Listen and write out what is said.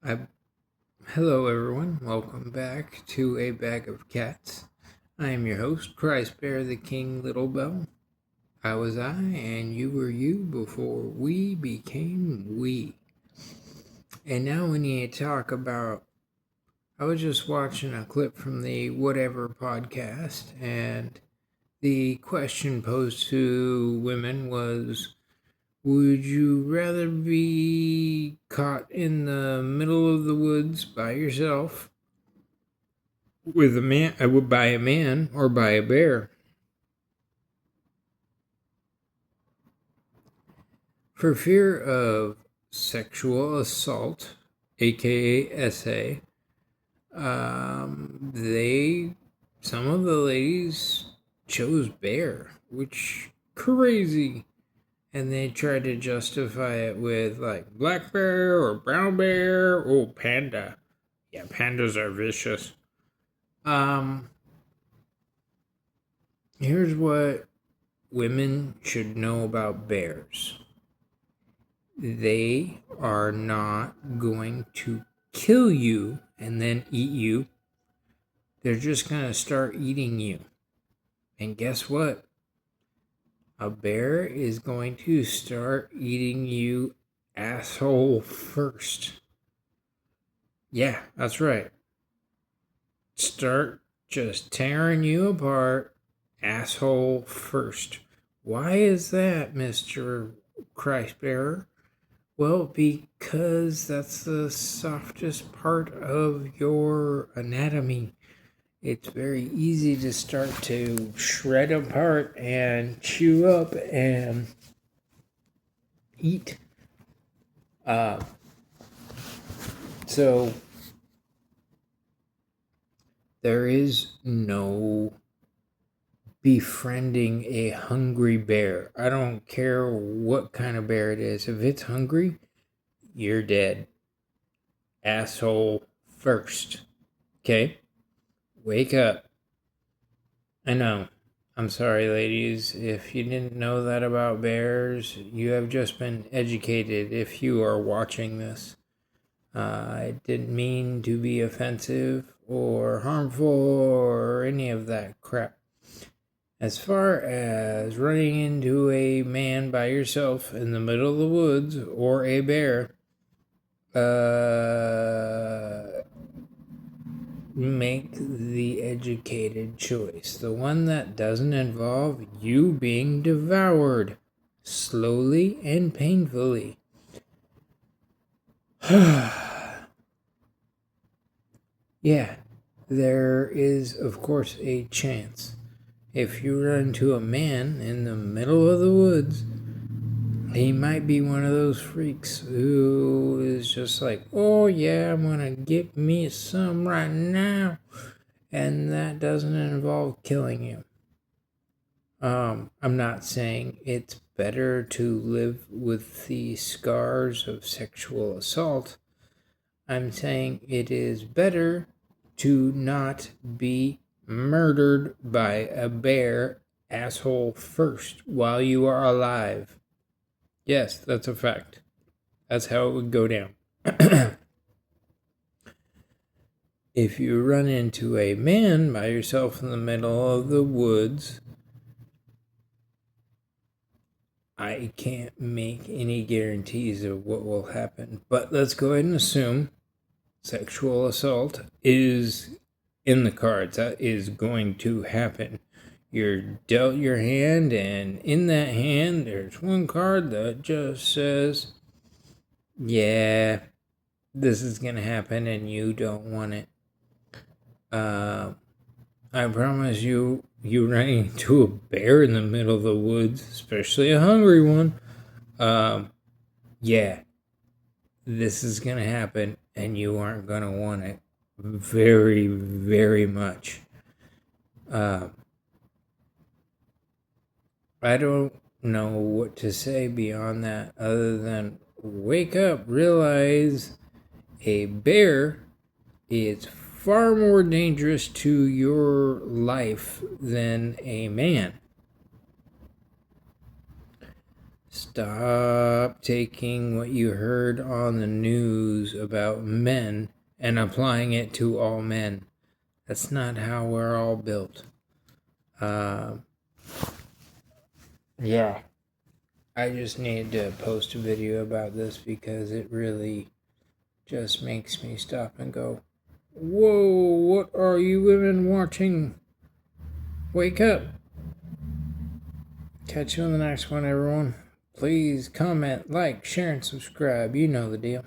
I, Hello, everyone. Welcome back to A Bag of Cats. I am your host, Christ Bear the King Little Bell. I was I, and you were you before we became we. And now we need to talk about. I was just watching a clip from the Whatever podcast, and the question posed to women was, would you rather be caught in the middle of the woods by yourself with a man, I would by a man or by a bear? For fear of sexual assault, aka SA, they some of the ladies chose bear, which crazy, and they tried to justify it with like black bear or brown bear or panda. Yeah, pandas are vicious. Um, Here's what women should know about bears. They are not going to kill you and then eat you. They're just going to start eating you. And guess what? A bear is going to start eating you asshole first. Yeah, that's right. Start just tearing you apart asshole first. Why is that, Mr. Christ Bearer? Well, because that's the softest part of your anatomy. It's very easy to start to shred apart and chew up and eat. Uh, so there is no befriending a hungry bear. I don't care what kind of bear it is. If it's hungry, you're dead. Asshole first. Okay? Wake up. I know. I'm sorry, ladies. If you didn't know that about bears, you have just been educated if you are watching this. I didn't mean to be offensive or harmful or any of that crap. As far as running into a man by yourself in the middle of the woods or a bear, make the educated choice. The one that doesn't involve you being devoured slowly and painfully. Yeah, there is, of course, a chance. If you run into a man in the middle of the woods, he might be one of those freaks who is just like, oh yeah, I'm gonna get me some right now. And that doesn't involve killing you. I'm not saying it's better to live with the scars of sexual assault. I'm saying it is better to not be murdered by a bear asshole first while you are alive. Yes, that's a fact. That's how it would go down. If you run into a man by yourself in the middle of the woods, I can't make any guarantees of what will happen, but let's go ahead and assume sexual assault is in the cards. That is going to happen. You're dealt your hand, and in that hand, there's one card that just says, yeah, this is going to happen, and you don't want it. I promise you, running into a bear in the middle of the woods, especially a hungry one, yeah, this is going to happen and you aren't going to want it very, very much. I don't know what to say beyond that other than wake up, realize a bear is far more dangerous to your life than a man. Stop taking what you heard on the news about men and applying it to all men. That's not how we're all built. Yeah. I just need to post a video about this because it really just makes me stop and go, whoa, what are you women watching? Wake up. Catch you on the next one, everyone. Please comment, like, share, and subscribe. You know the deal.